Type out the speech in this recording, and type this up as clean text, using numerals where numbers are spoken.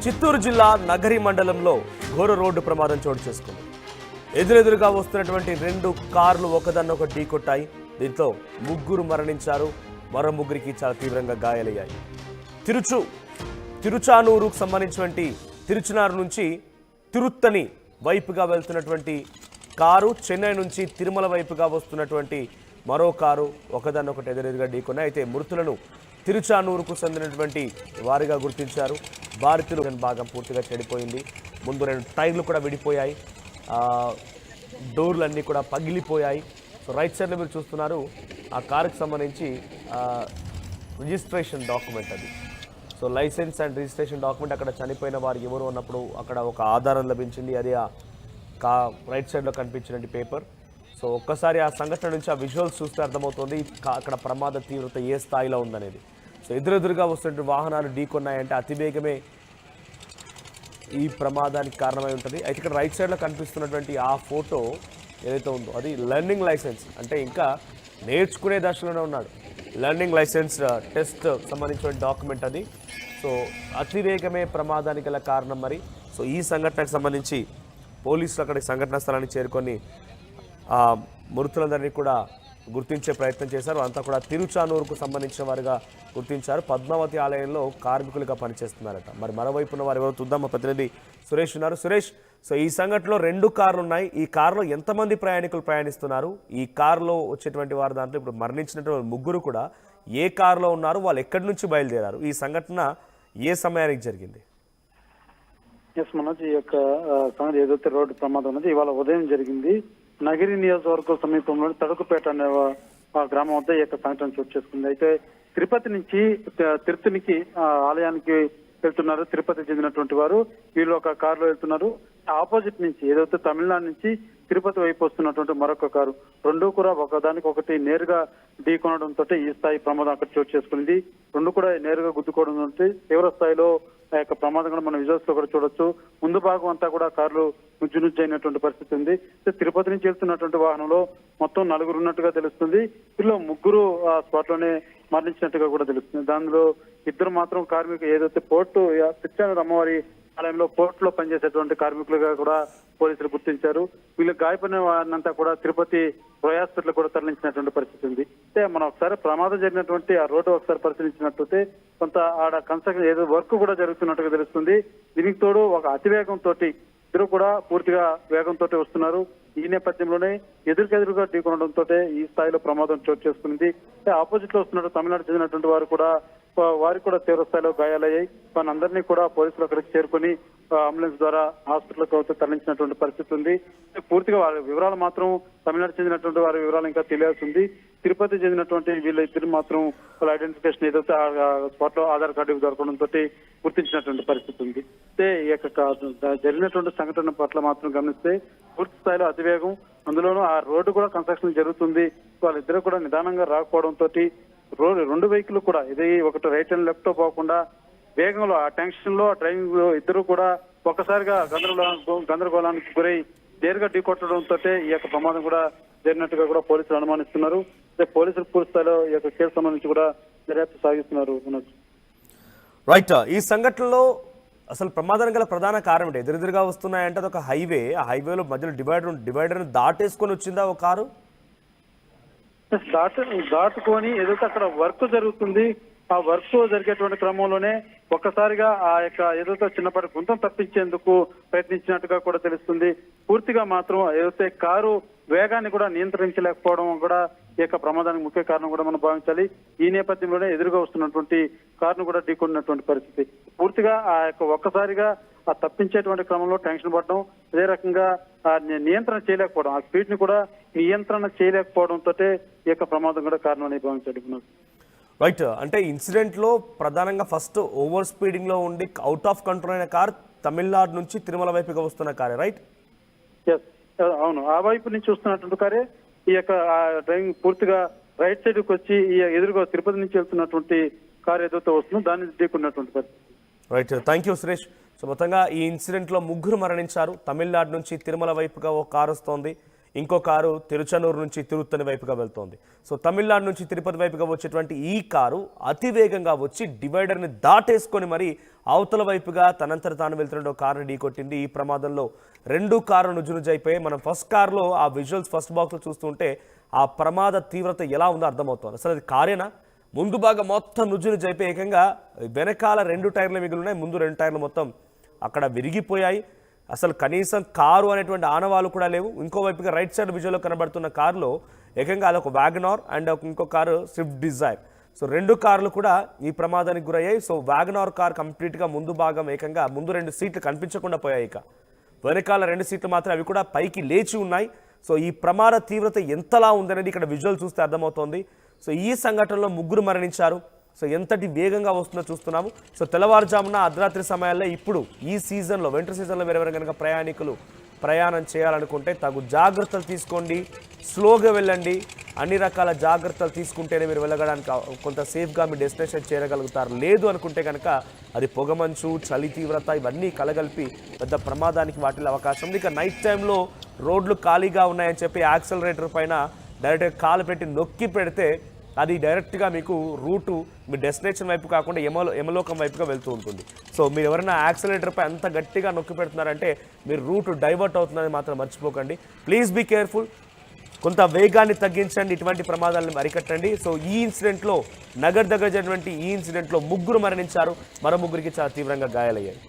చిత్తూరు జిల్లా నగరి మండలంలో ఘోర రోడ్డు ప్రమాదం చోటు చేసుకుంది. ఎదురెదురుగా వస్తున్నటువంటి రెండు కార్లు ఒకదాన్నొక ఢీకొట్టాయి. దీంతో ముగ్గురు మరణించారు, మరో ముగ్గురికి చాలా తీవ్రంగా గాయాలయ్యాయి. తిరుచానూరుకు సంబంధించినటువంటి తిరుచునారు నుంచి తిరుత్తని వైపుగా వెళ్తున్నటువంటి కారు, చెన్నై నుంచి తిరుమల వైపుగా వస్తున్నటువంటి మరో కారు ఒకదాన్నొకటి ఎదురెదురుగా ఢీకొన్నాయి. అయితే మృతులను తిరుచానూరుకు చెందినటువంటి వారిగా గుర్తించారు. భారతీయులు భాగం పూర్తిగా చెడిపోయింది. ముందు రెండు టైర్లు కూడా విడిపోయాయి, డోర్లన్నీ కూడా పగిలిపోయాయి. సో రైట్ సైడ్లో మీరు చూస్తున్నారు ఆ కారుకు సంబంధించి రిజిస్ట్రేషన్ డాక్యుమెంట్ అది. So licence and registration document, అక్కడ చనిపోయిన వారు ఎవరు అన్నప్పుడు అక్కడ ఒక ఆధారం లభించింది. అది ఆ రైట్ సైడ్లో కనిపించినటువంటి పేపర్. సో ఒక్కసారి ఆ సంఘటన నుంచి ఆ విజువల్స్ చూస్తే అర్థమవుతుంది అక్కడ ప్రమాద తీవ్రత ఏ స్థాయిలో ఉందనేది. సో ఎదురెదురుగా వస్తున్న వాహనాలు ఢీకొన్నాయంటే అతివేగమే ఈ ప్రమాదానికి కారణమై ఉంటుంది. అయితే ఇక్కడ రైట్ సైడ్లో కనిపిస్తున్నటువంటి ఆ ఫోటో ఏదైతే ఉందో అది లెర్నింగ్ లైసెన్స్, అంటే ఇంకా నేర్చుకునే దశలోనే ఉన్నాడు. లెర్నింగ్ లైసెన్స్ టెస్ట్ సంబంధించిన డాక్యుమెంట్ అది. సో అతివేగమే ప్రమాదానికి గల కారణం మరి. సో ఈ సంఘటనకు సంబంధించి పోలీసులు అక్కడికి సంఘటనా స్థలానికి చేరుకొని మృతులందరినీ కూడా గుర్తించే ప్రయత్నం చేశారు. అంతా కూడా తిరుచానూరుకు సంబంధించిన వారుగా గుర్తించారు. పద్మావతి ఆలయంలో కార్మికులుగా పనిచేస్తున్నారట. మరి మరోవైపున వారు ఎవరో చూద్దాం. మా ప్రతినిధి సురేష్ ఉన్నారు. సురేష్, సో ఈ సంఘటనలో రెండు కార్లు ఉన్నాయి. ఈ కారులో ఎంతమంది ప్రయాణికులు ప్రయాణిస్తున్నారు? ఈ కారులో వచ్చేటువంటి వారు దాంట్లో ఇప్పుడు మరణించినటువంటి ముగ్గురు కూడా ఏ కారులో ఉన్నారు? వాళ్ళు ఎక్కడి నుంచి బయలుదేరారు? ఈ సంఘటన ఏ సమయానికి జరిగింది? ఎస్ మనోజ్, ఈ యొక్క ఏదైతే రోడ్డు ప్రమాదం ఉన్నది ఇవాళ ఉదయం జరిగింది. నగిరి నియోజకవర్గం సమీపంలోని తడుకుపేట అనే గ్రామం వద్ద ఈ యొక్క సంఘటన చోటు చేసుకుంది. అయితే తిరుపతి నుంచి తిరుపతికి ఆలయానికి వెళ్తున్నారు తిరుపతి చెందినటువంటి వారు. వీళ్ళు ఒక కారులో వెళ్తున్నారు. ఆపోజిట్ నుంచి ఏదైతే తమిళనాడు నుంచి తిరుపతి వైపు వస్తున్నటువంటి మరొక కారు, రెండు కూడా ఒకదానికి ఒకటి నేరుగా ఢీకొనడంతో ఈ స్థాయి ప్రమాదం అక్కడ చోటు చేసుకుంది. రెండు కూడా నేరుగా గుద్దుకోవడంతో తీవ్ర స్థాయిలో ఆ యొక్క ప్రమాదం కూడా మనం విజువల్స్ లో కూడా చూడొచ్చు. ముందు భాగం అంతా కూడా కార్లు నుజ్జు అయినటువంటి పరిస్థితి ఉంది. తిరుపతి నుంచి వెళ్తున్నటువంటి వాహనంలో మొత్తం నలుగురు ఉన్నట్టుగా తెలుస్తుంది. వీళ్ళు ముగ్గురు ఆ స్పాట్ లోనే మరణించినట్టుగా కూడా తెలుస్తుంది. దానిలో ఇద్దరు మాత్రం కార్మికులు ఏదైతే పోర్టు తిరుచానూరు అమ్మవారి ఆలయంలో పోర్టులో పనిచేసేటువంటి కార్మికులుగా కూడా పోలీసులు గుర్తించారు. వీళ్ళు గాయపడిన వారినంతా కూడా తిరుపతి రోయ్ హాస్పిటల్ కూడా తరలించినటువంటి పరిస్థితి ఉంది. అంటే మనం ఒకసారి ప్రమాదం జరిగినటువంటి ఆ రోడ్డు ఒకసారి పరిశీలించినట్లయితే కొంత ఆడ కన్స్ట్రక్షన్ ఏదో వర్క్ కూడా జరుగుతున్నట్టుగా తెలుస్తుంది. దీనికి తోడు ఒక అతివేగంతో ఇద్దరు కూడా పూర్తిగా వేగంతో వస్తున్నారు. ఈ నేపథ్యంలోనే ఎదురుకెదురుగా ఢీకొనడంతో ఈ స్థాయిలో ప్రమాదం చోటు చేసుకుంది. ఆపోజిట్ లో వస్తున్నట్టు తమిళనాడు చెందినటువంటి వారికి కూడా తీవ్ర స్థాయిలో గాయాలయ్యాయి. వాళ్ళందరినీ కూడా పోలీసులు అక్కడికి చేరుకుని అంబులెన్స్ ద్వారా హాస్పిటల్కి తరలించినటువంటి పరిస్థితి ఉంది. పూర్తిగా వారి వివరాలు మాత్రం తమిళనాడు చెందినటువంటి వారి వివరాలు ఇంకా తెలియాల్సి ఉంది. తిరుపతి చెందినటువంటి వీళ్ళ ఇద్దరు మాత్రం వాళ్ళ ఐడెంటిఫికేషన్ ఏదైతే స్పాట్ లో ఆధార్ కార్డు దొరకడంతో గుర్తించినటువంటి పరిస్థితి ఉంది. అయితే ఈ యొక్క జరిగినటువంటి సంఘటన పట్ల మాత్రం గమనిస్తే పూర్తి స్థాయిలో అతివేగం, అందులోనూ ఆ రోడ్డు కూడా కన్స్ట్రక్షన్ జరుగుతుంది. వాళ్ళిద్దరు కూడా నిదానంగా రాకపోవడంతో రోడ్డు రెండు వెహికల్ కూడా ఇది ఒకటి రైట్ అండ్ లెఫ్ట్ పోకుండా వేగంలో ఆ టెన్షన్ లో డ్రైవింగ్ లో ఇద్దరు కూడా ఒక్కసారిగా గందరగోళానికి గురై నేరుగా ఢీకొట్టడంతో ఈ యొక్క ప్రమాదం కూడా జరిగినట్టుగా కూడా పోలీసులు అనుమానిస్తున్నారు. పోలీసులు పూర్తి స్థాయిలో ఈ యొక్క కేసు సంబంధించి కూడా దర్యాప్తు సాగిస్తున్నారు. రైట్, ఈ సంఘటనలో అసలు ప్రమాదం గల ప్రధాన కారణం ఏంటి? ఎదురెదురుగా వస్తున్నాయంటే అది ఒక హైవే. ఆ హైవేలో మధ్యలో డివైడర్ దాటేసుకొని వచ్చిందా ఒక కారు? దాటుకొని ఏదైతే అక్కడ వర్క్ జరుగుతుంది, ఆ వర్క్ జరిగేటువంటి క్రమంలోనే ఒక్కసారిగా ఆ యొక్క ఏదైతే చిన్నపాటి గుంతం తప్పించేందుకు ప్రయత్నించినట్టుగా కూడా తెలుస్తుంది. పూర్తిగా మాత్రం ఏదైతే కారు వేగాన్ని కూడా నియంత్రించలేకపోవడం కూడా ఈ యొక్క ప్రమాదానికి ముఖ్య కారణం కూడా మనం భావించాలి. ఈ నేపథ్యంలోనే ఎదురుగా వస్తున్నటువంటి కారును కూడా ఢీకొన్నటువంటి పరిస్థితి. పూర్తిగా ఆ యొక్క ఒక్కసారిగా ఆ తప్పించేటువంటి క్రమంలో టెన్షన్ పడడం, అదే రకంగా ఆ నియంత్రణ చేయలేకపోవడం, ఆ స్పీడ్ ని కూడా నియంత్రణ చేయలేకపోవడంతో ఈ యొక్క ప్రమాదం కూడా కారణం అని భావించాలి. రైట్, అంటే ఇన్సిడెంట్ లో ప్రధానంగా ఫస్ట్ ఓవర్ స్పీడింగ్ లో ఉండి అవుట్ ఆఫ్ కంట్రోల్ అయిన కార్ తమిళనాడు నుంచి తిరుమల వైపుగా వస్తున్న కారే, రైట్? ఎస్, అవును, ఆ వైపు నుంచి వస్తున్నటువంటి కారే ఈ యొక్క డ్రైవింగ్ పూర్తిగా రైట్ సైడ్ కి వచ్చి ఈ ఎదురుగా తిరుపతి నుంచి వెళ్తున్నటువంటి కారు ఏదైతే వస్తుందో దాన్ని ఢీకొన్నటువంటి పరిస్థితి. Right, thank you Suresh. So మొత్తంగా ఈ ఇన్సిడెంట్ లో ముగ్గురు మరణించారు. తమిళనాడు నుంచి తిరుమల వైపుగా ఒక కారు వస్తోంది. ఇంకో కారు తిరుచనూరు నుంచి తిరుత్తని వైపుగా వెళ్తోంది. సో తమిళనాడు నుంచి తిరుపతి వైపుగా వచ్చేటువంటి ఈ కారు అతివేగంగా వచ్చి డివైడర్ని దాటేసుకొని మరి అవతల వైపుగా తనంతట తాను వెళ్తున్న కారుని ఢీకొట్టింది. ఈ ప్రమాదంలో 2 కార్లు నుజ్జునుజ్జైపోయాయి. మనం ఫస్ట్ కార్లో ఆ విజువల్స్ ఫస్ట్ బాక్స్లో చూస్తుంటే ఆ ప్రమాద తీవ్రత ఎలా ఉందో అర్థమవుతుంది. అసలు అది కారేనా? ముందు భాగం మొత్తం నుజ్జునుజ్జైపోయి ఏకంగా వెనకాల 2 టైర్లు మిగిలినాయి, ముందు 2 టైర్లు మొత్తం అక్కడ విరిగిపోయాయి. అసలు కనీసం కారు అనేటువంటి ఆనవాళ్ళు కూడా లేవు. ఇంకోవైపుగా రైట్ సైడ్ విజువల్లో కనబడుతున్న కారులో ఏకంగా అదొక వ్యాగనార్ అండ్ ఇంకో కారు స్విఫ్ట్ డిజైర్. సో 2 కార్లు కూడా ఈ ప్రమాదానికి గురయ్యాయి. సో వ్యాగనార్ కార్ కంప్లీట్గా ముందు భాగం ఏకంగా ముందు 2 సీట్లు కనిపించకుండా పోయాయి. ఇక వెనకాల 2 సీట్లు మాత్రం అవి కూడా పైకి లేచి ఉన్నాయి. సో ఈ ప్రమాద తీవ్రత ఎంతలా ఉందనేది ఇక్కడ విజువల్ చూస్తే అర్థమవుతోంది. సో ఈ సంఘటనలో 3 మరణించారు. సో ఎంతటి వేగంగా వస్తుందో చూస్తున్నాము. సో తెల్లవారుజామున అర్ధరాత్రి సమయాల్లో ఇప్పుడు ఈ సీజన్లో వింటర్ సీజన్లో వేరెవరు కనుక ప్రయాణికులు ప్రయాణం చేయాలనుకుంటే తగు జాగ్రత్తలు తీసుకోండి, స్లోగా వెళ్ళండి. అన్ని రకాల జాగ్రత్తలు తీసుకుంటేనే మీరు వెళ్ళగడానికి కొంత సేఫ్గా మీ డెస్టినేషన్ చేరగలుగుతారు. లేదు అనుకుంటే కనుక అది పొగమంచు, చలి తీవ్రత ఇవన్నీ కలగలిపి పెద్ద ప్రమాదానికి వాటిల్లే అవకాశం ఉంది. ఇక నైట్ టైంలో రోడ్లు ఖాళీగా ఉన్నాయని చెప్పి యాక్సలరేటర్ పైన డైరెక్ట్గా కాలు పెట్టి నొక్కి పెడితే అది డైరెక్ట్గా మీకు రూటు మీ డెస్టినేషన్ వైపు కాకుండా యమలోకం వైపుగా వెళ్తూ ఉంటుంది. సో మీరు ఎవరైనా యాక్సిలేటర్పై అంత గట్టిగా నొక్కి పెడుతున్నారంటే మీరు రూట్ డైవర్ట్ అవుతుందని మాత్రం మర్చిపోకండి. Please be careful. కొంత వేగాన్ని తగ్గించండి, ఇటువంటి ప్రమాదాలను అరికట్టండి. సో ఈ ఇన్సిడెంట్లో నగర్ దగ్గర జరిగినటువంటి ఈ ఇన్సిడెంట్లో 3 మరణించారు, మరో 3కి చాలా తీవ్రంగా గాయాలయ్యాయి.